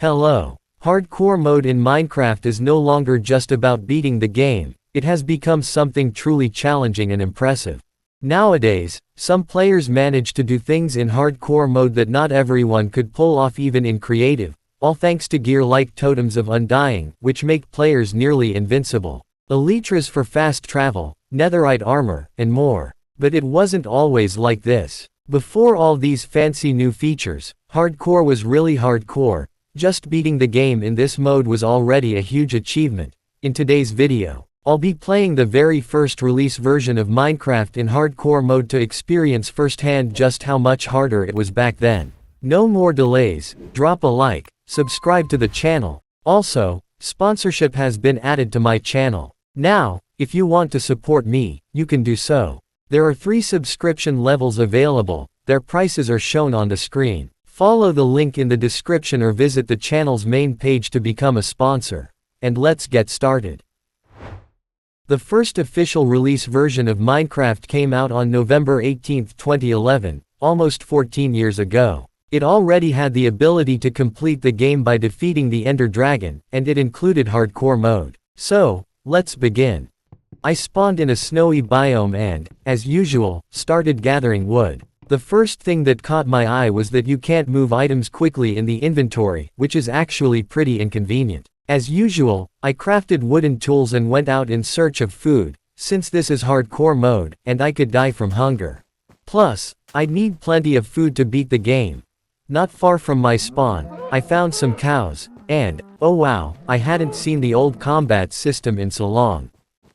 Hello. Hardcore mode in Minecraft is no longer just about beating the game, it has become something truly challenging and impressive. Nowadays, some players manage to do things in hardcore mode that not everyone could pull off even in creative, all thanks to gear like totems of undying, which make players nearly invincible. Elytras for fast travel, netherite armor, and more. But it wasn't always like this. Before all these fancy new features, hardcore was really hardcore. Just beating the game in this mode was already a huge achievement. In today's video, I'll be playing the very first release version of Minecraft in hardcore mode to experience firsthand just how much harder it was back then. No more delays, drop a like, subscribe to the channel. Also, sponsorship has been added to my channel. Now, if you want to support me, you can do so. There are 3 subscription levels available, their prices are shown on the screen. Follow the link in the description or visit the channel's main page to become a sponsor. And let's get started. The first official release version of Minecraft came out on November 18, 2011, almost 14 years ago. It already had the ability to complete the game by defeating the Ender Dragon, and it included hardcore mode. So, let's begin. I spawned in a snowy biome and, as usual, started gathering wood. The first thing that caught my eye was that you can't move items quickly in the inventory, which is actually pretty inconvenient. As usual, I crafted wooden tools and went out in search of food, since this is hardcore mode, and I could die from hunger. Plus, I'd need plenty of food to beat the game. Not far from my spawn, I found some cows, and, oh wow, I hadn't seen the old combat system in so long.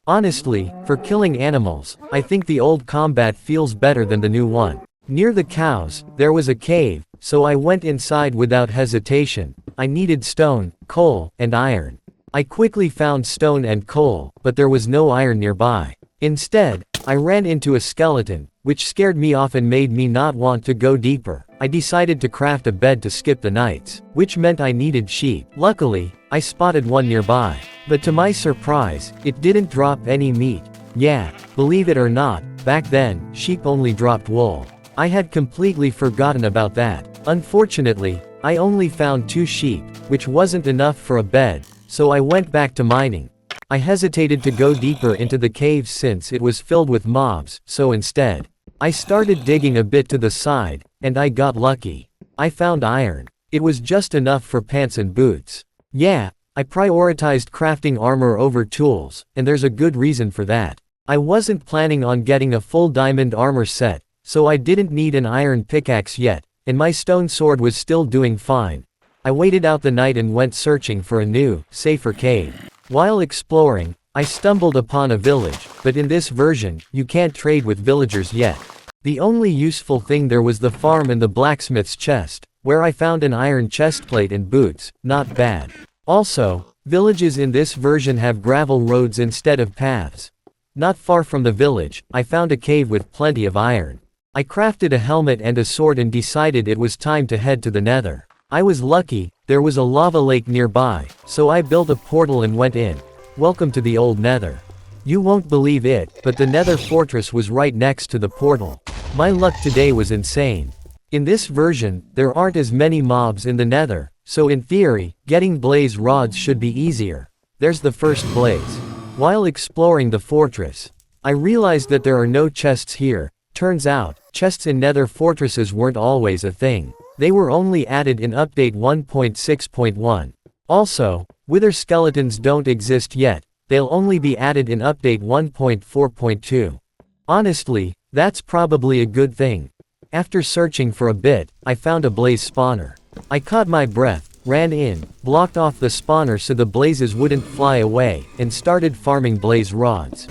Honestly, for killing animals, I think the old combat feels better than the new one. Near the cows, there was a cave, so I went inside without hesitation. I needed stone, coal, and iron. I quickly found stone and coal, but there was no iron nearby. Instead, I ran into a skeleton, which scared me off and made me not want to go deeper. I decided to craft a bed to skip the nights, which meant I needed sheep. Luckily, I spotted one nearby. But to my surprise, it didn't drop any meat. Yeah, believe it or not, back then, sheep only dropped wool. I had completely forgotten about that. Unfortunately, I only found 2 sheep, which wasn't enough for a bed, so I went back to mining. I hesitated to go deeper into the cave since it was filled with mobs, so instead, I started digging a bit to the side, and I got lucky. I found iron. It was just enough for pants and boots. Yeah, I prioritized crafting armor over tools, and there's a good reason for that. I wasn't planning on getting a full diamond armor set, so I didn't need an iron pickaxe yet, and my stone sword was still doing fine. I waited out the night and went searching for a new, safer cave. While exploring, I stumbled upon a village, but in this version, you can't trade with villagers yet. The only useful thing there was the farm and the blacksmith's chest, where I found an iron chestplate and boots. Not bad. Also, villages in this version have gravel roads instead of paths. Not far from the village, I found a cave with plenty of iron. I crafted a helmet and a sword and decided it was time to head to the Nether. I was lucky, there was a lava lake nearby, so I built a portal and went in. Welcome to the old Nether. You won't believe it, but the Nether fortress was right next to the portal. My luck today was insane. In this version, there aren't as many mobs in the Nether, so in theory, getting blaze rods should be easier. There's the first blaze. While exploring the fortress, I realized that there are no chests here. Turns out, chests in Nether fortresses weren't always a thing. They were only added in update 1.6.1. Also, wither skeletons don't exist yet, they'll only be added in update 1.4.2. Honestly, that's probably a good thing. After searching for a bit, I found a blaze spawner. I caught my breath, ran in, blocked off the spawner so the blazes wouldn't fly away, and started farming blaze rods.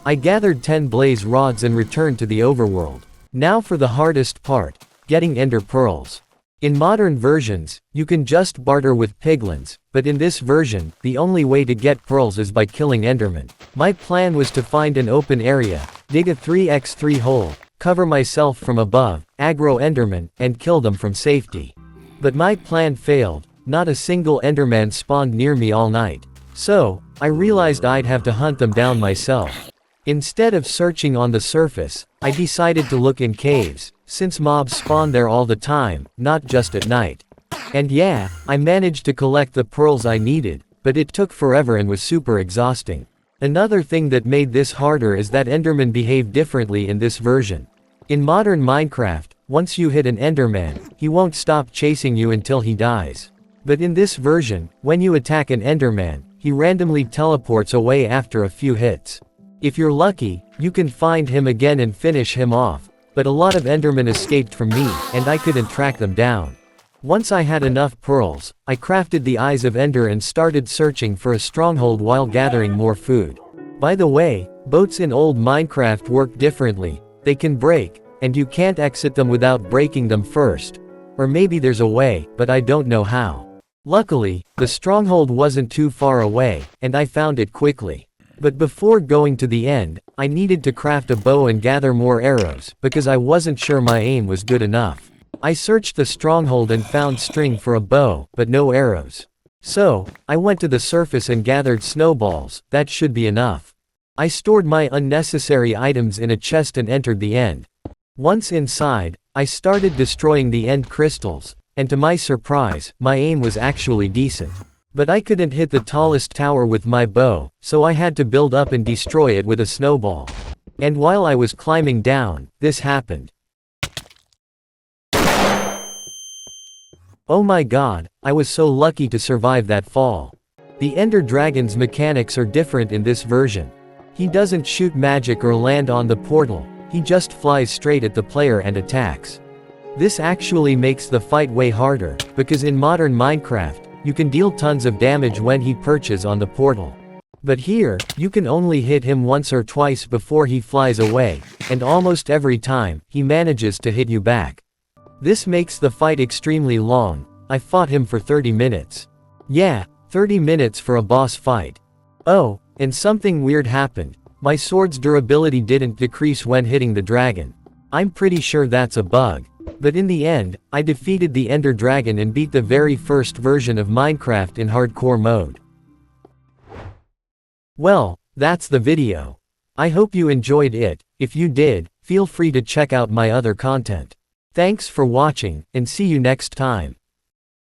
I gathered 10 blaze rods and returned to the overworld. Now for the hardest part, getting ender pearls. In modern versions, you can just barter with piglins, but in this version, the only way to get pearls is by killing Endermen. My plan was to find an open area, dig a 3x3 hole, cover myself from above, aggro Endermen, and kill them from safety. But my plan failed, not a single Enderman spawned near me all night. So, I realized I'd have to hunt them down myself. Instead of searching on the surface, I decided to look in caves, since mobs spawn there all the time, not just at night. And yeah, I managed to collect the pearls I needed, but it took forever and was super exhausting. Another thing that made this harder is that Endermen behave differently in this version. In modern Minecraft, once you hit an Enderman, he won't stop chasing you until he dies. But in this version, when you attack an Enderman, he randomly teleports away after a few hits. If you're lucky, you can find him again and finish him off, but a lot of Endermen escaped from me, and I couldn't track them down. Once I had enough pearls, I crafted the Eyes of Ender and started searching for a stronghold while gathering more food. By the way, boats in old Minecraft work differently. They can break, and you can't exit them without breaking them first. Or maybe there's a way, but I don't know how. Luckily, the stronghold wasn't too far away, and I found it quickly. But before going to the end, I needed to craft a bow and gather more arrows, because I wasn't sure my aim was good enough. I searched the stronghold and found string for a bow, but no arrows. So, I went to the surface and gathered snowballs. That should be enough. I stored my unnecessary items in a chest and entered the end. Once inside, I started destroying the end crystals, and to my surprise, my aim was actually decent. But I couldn't hit the tallest tower with my bow, so I had to build up and destroy it with a snowball. And while I was climbing down, this happened. Oh my god, I was so lucky to survive that fall. The Ender Dragon's mechanics are different in this version. He doesn't shoot magic or land on the portal, he just flies straight at the player and attacks. This actually makes the fight way harder, because in modern Minecraft, you can deal tons of damage when he perches on the portal. But here, you can only hit him once or twice before he flies away, and almost every time, he manages to hit you back. This makes the fight extremely long. I fought him for 30 minutes. Yeah, 30 minutes for a boss fight. Oh, and something weird happened. My sword's durability didn't decrease when hitting the dragon. I'm pretty sure that's a bug. But in the end, I defeated the Ender Dragon and beat the very first version of Minecraft in hardcore mode. Well, that's the video. I hope you enjoyed it. If you did, feel free to check out my other content. Thanks for watching, and see you next time.